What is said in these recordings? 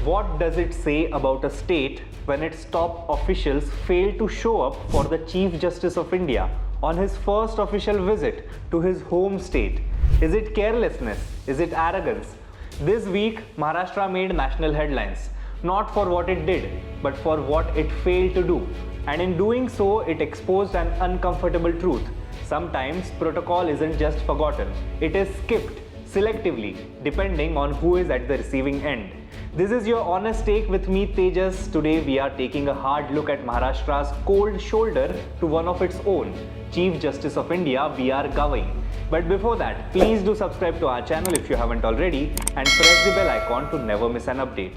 What does it say about a state when its top officials fail to show up for the Chief Justice of India on his first official visit to his home state? Is it carelessness? Is it arrogance? This week, Maharashtra made national headlines, not for what it did, but for what it failed to do. And in doing so, it exposed an uncomfortable truth. Sometimes protocol isn't just forgotten, it is skipped selectively depending on who is at the receiving end. This is your honest take with me, Tejas. Today we are taking a hard look at Maharashtra's cold shoulder to one of its own, Chief Justice of India B.R. Gavai. But before that, please do subscribe to our channel if you haven't already and press the bell icon to never miss an update.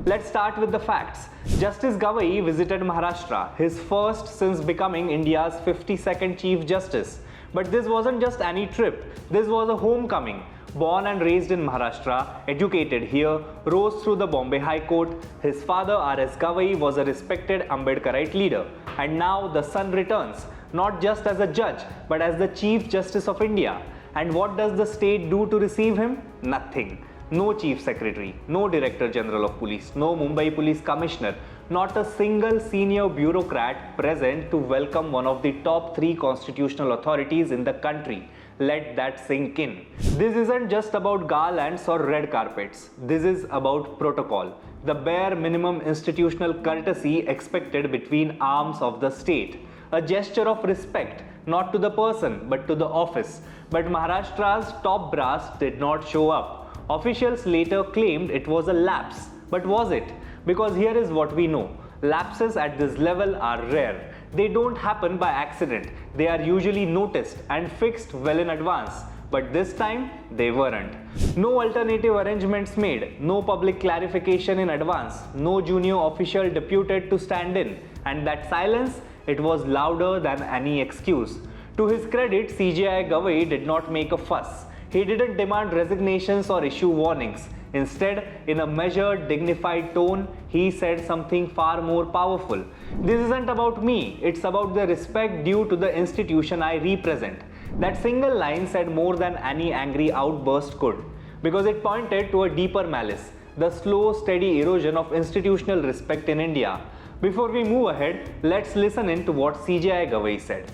Let's start with the facts. Justice Gavai visited Maharashtra, his first since becoming India's 52nd Chief Justice. But this wasn't just any trip, this was a homecoming. Born and raised in Maharashtra, educated here, rose through the Bombay High Court, his father R.S. Gavai was a respected Ambedkarite leader. And now the son returns, not just as a judge, but as the Chief Justice of India. And what does the state do to receive him? Nothing. No Chief Secretary, no Director General of Police, no Mumbai Police Commissioner, not a single senior bureaucrat present to welcome one of the top 3 constitutional authorities in the country. Let that sink in. This isn't just about garlands or red carpets. This is about protocol, the bare minimum institutional courtesy expected between arms of the state. A gesture of respect, not to the person, but to the office. But Maharashtra's top brass did not show up. Officials later claimed it was a lapse. But was it? Because here is what we know. Lapses at this level are rare. They don't happen by accident. They are usually noticed and fixed well in advance. But this time, they weren't. No alternative arrangements made, no public clarification in advance, no junior official deputed to stand in. And that silence, it was louder than any excuse. To his credit, CJI Gavai did not make a fuss. He didn't demand resignations or issue warnings. Instead, in a measured, dignified tone, he said something far more powerful. This isn't about me, it's about the respect due to the institution I represent. That single line said more than any angry outburst could, because it pointed to a deeper malice, the slow, steady erosion of institutional respect in India. Before we move ahead, let's listen in to what CJI Gavai said.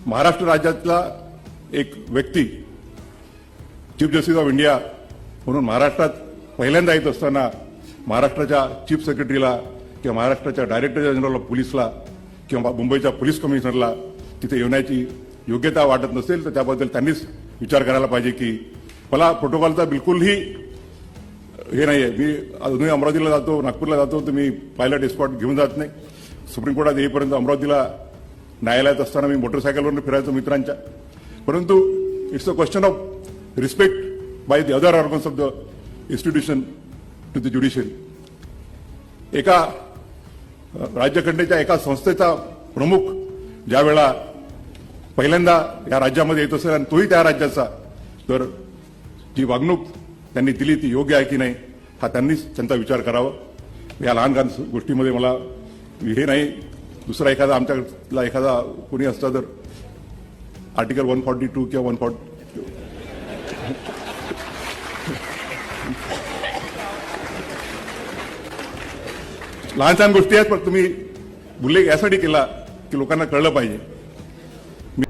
Maharashtra राज्यातला एक व्यक्ती chief justice of India म्हणून महाराष्ट्रात पहिल्यांदा येत असताना महाराष्ट्राच्या chief सेक्रेटरीला किंवा महाराष्ट्राच्या डायरेक्टर जनरल ऑफ पोलिसला किंवा मुंबईच्या पोलीस कमिशनरला तिथे येण्याची योग्यता वाटत नसेल तर त्याबद्दल त्यांनीच विचार करायला पाहिजे की मला प्रोटोकॉलचा बिलकुलही हे नाहीये. मी अजूनही अमरावतीला जातो, नागपूरला जातो, तर मी पायलट एस्कॉर्ट घेऊन जात नाही. सुप्रीम कोर्टात येईपर्यंत अमरावतीला न्यायालयात असताना मी मोटरसायकलवरून फिरायचो मित्रांच्या. परंतु it's a question of respect by the other organs of the institution to the judiciary. एका राज्यघटनेच्या एका संस्थेचा प्रमुख ज्या वेळा पहिल्यांदा या राज्यामध्ये येत असेल आणि तोही त्या राज्याचा, तर जी वागणूक त्यांनी दिली ती योग्य आहे की नाही हा त्यांनीच त्यांचा विचार करावा. या लहान लहान गोष्टीमध्ये मला हे नाही, दुसरा एखादा आमच्याला एखादा कोणी असता तर आर्टिकल 142 किंवा 140 लहान लहान गोष्टी आहेत, पण तुम्ही उल्लेख यासाठी केला की लोकांना कळलं पाहिजे.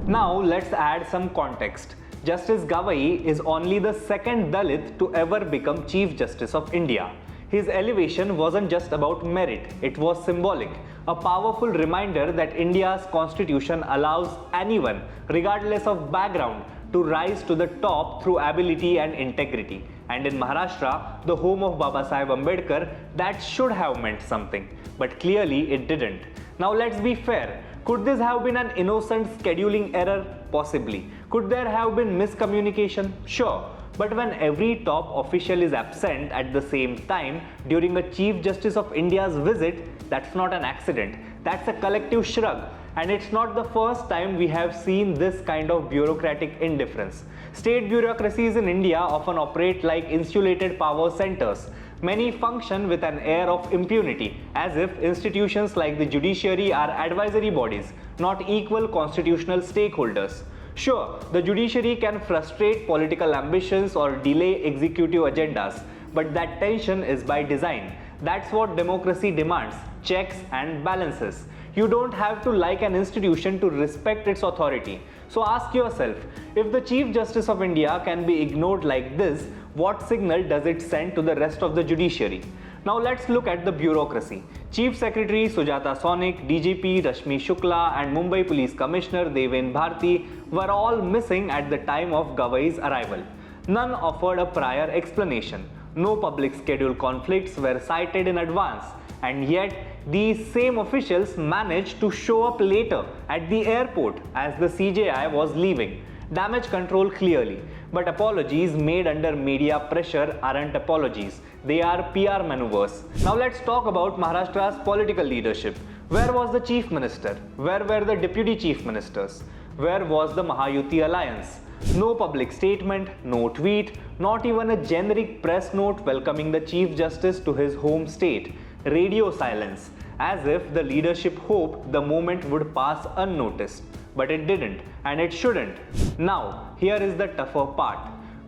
Now let's add some context. Justice Gavai is only the second Dalit to ever become Chief Justice of India. His elevation wasn't just about merit, it was symbolic, a powerful reminder that India's constitution allows anyone, regardless of background, to rise to the top through ability and integrity. And in Maharashtra, the home of Babasaheb Ambedkar, that should have meant something. But clearly it didn't. Now let's be fair. Could this have been an innocent scheduling error? Possibly. Could there have been miscommunication? Sure. But when every top official is absent at the same time during a Chief Justice of India's visit, that's not an accident. That's a collective shrug. And it's not the first time we have seen this kind of bureaucratic indifference. State bureaucracies in India often operate like insulated power centers. Many function with an air of impunity, as if institutions like the judiciary are advisory bodies, not equal constitutional stakeholders. Sure, the judiciary can frustrate political ambitions or delay executive agendas, But that tension is by design. That's what democracy demands: checks and balances. You don't have to like an institution to respect its authority. So ask yourself, if the Chief Justice of India can be ignored like this, what signal does it send to the rest of the judiciary? Now let's look at the bureaucracy. Chief Secretary Sujata Sonik, DGP Rashmi Shukla and Mumbai Police Commissioner Deven Bharti were all missing at the time of Gavai's arrival. None offered a prior explanation. No public schedule conflicts were cited in advance. And yet, these same officials managed to show up later at the airport as the CJI was leaving. Damage control clearly. But apologies made under media pressure aren't apologies. They are PR maneuvers. Now let's talk about Maharashtra's political leadership. Where was the Chief Minister? Where were the Deputy Chief Ministers? Where was the Mahayuti alliance? No public statement, no tweet, not even a generic press note welcoming the Chief Justice to his home state. Radio silence, as if the leadership hoped the moment would pass unnoticed. But it didn't, and it shouldn't. Now, here is the tougher part.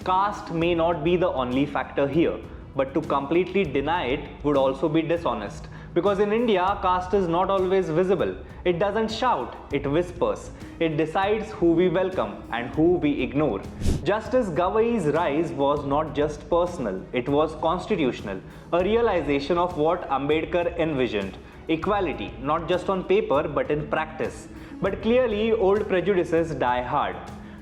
Caste may not be the only factor here, but to completely deny it would also be dishonest. Because in India, caste is not always visible. It doesn't shout, it whispers. It decides who we welcome and who we ignore. Justice Gavai's rise was not just personal, it was constitutional. A realization of what Ambedkar envisioned. Equality, not just on paper but in practice. But clearly, old prejudices die hard.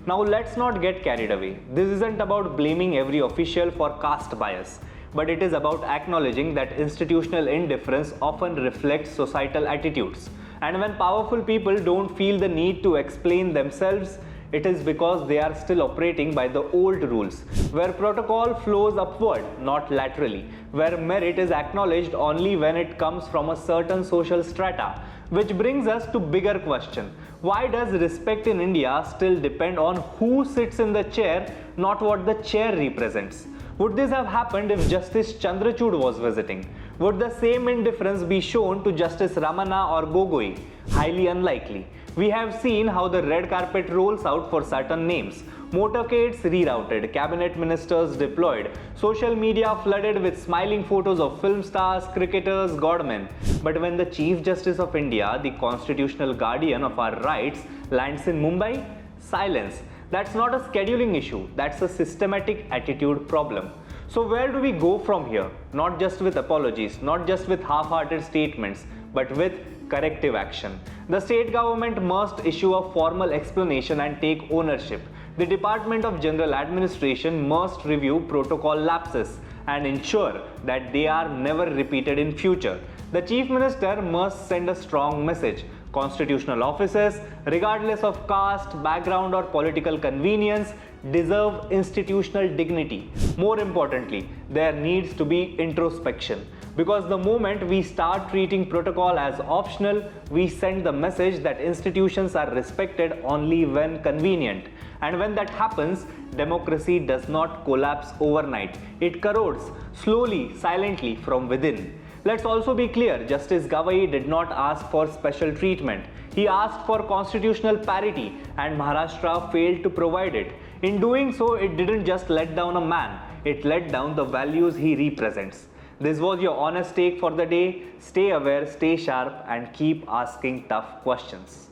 Now let's not get carried away. This isn't about blaming every official for caste bias, but it is about acknowledging that institutional indifference often reflects societal attitudes. And when powerful people don't feel the need to explain themselves, it is because they are still operating by the old rules, where protocol flows upward, not laterally, where merit is acknowledged only when it comes from a certain social strata. Which brings us to bigger question. Why does respect in India still depend on who sits in the chair, not what the chair represents? Would this have happened if Justice Chandrachud was visiting? Would the same indifference be shown to Justice Ramana or Gogoi? Highly unlikely. We have seen how the red carpet rolls out for certain names. Motorcades rerouted, cabinet ministers deployed, social media flooded with smiling photos of film stars, cricketers, godmen. But when the Chief Justice of India, the constitutional guardian of our rights, lands in Mumbai, silence. That's not a scheduling issue, that's a systematic attitude problem. So where do we go from here? Not just with apologies, not just with half-hearted statements, but with corrective action. The state government must issue a formal explanation and take ownership. The Department of General Administration must review protocol lapses and ensure that they are never repeated in future. The Chief Minister must send a strong message. Constitutional officers, regardless of caste, background or political convenience, deserve institutional dignity. More importantly, there needs to be introspection. Because the moment we start treating protocol as optional, we send the message that institutions are respected only when convenient. And when that happens, democracy does not collapse overnight. It corrodes slowly, silently from within. Let's also be clear, Justice Gavai did not ask for special treatment. He asked for constitutional parity and Maharashtra failed to provide it. In doing so, it didn't just let down a man, it let down the values he represents. This was your honest take for the day. Stay aware, stay sharp and keep asking tough questions.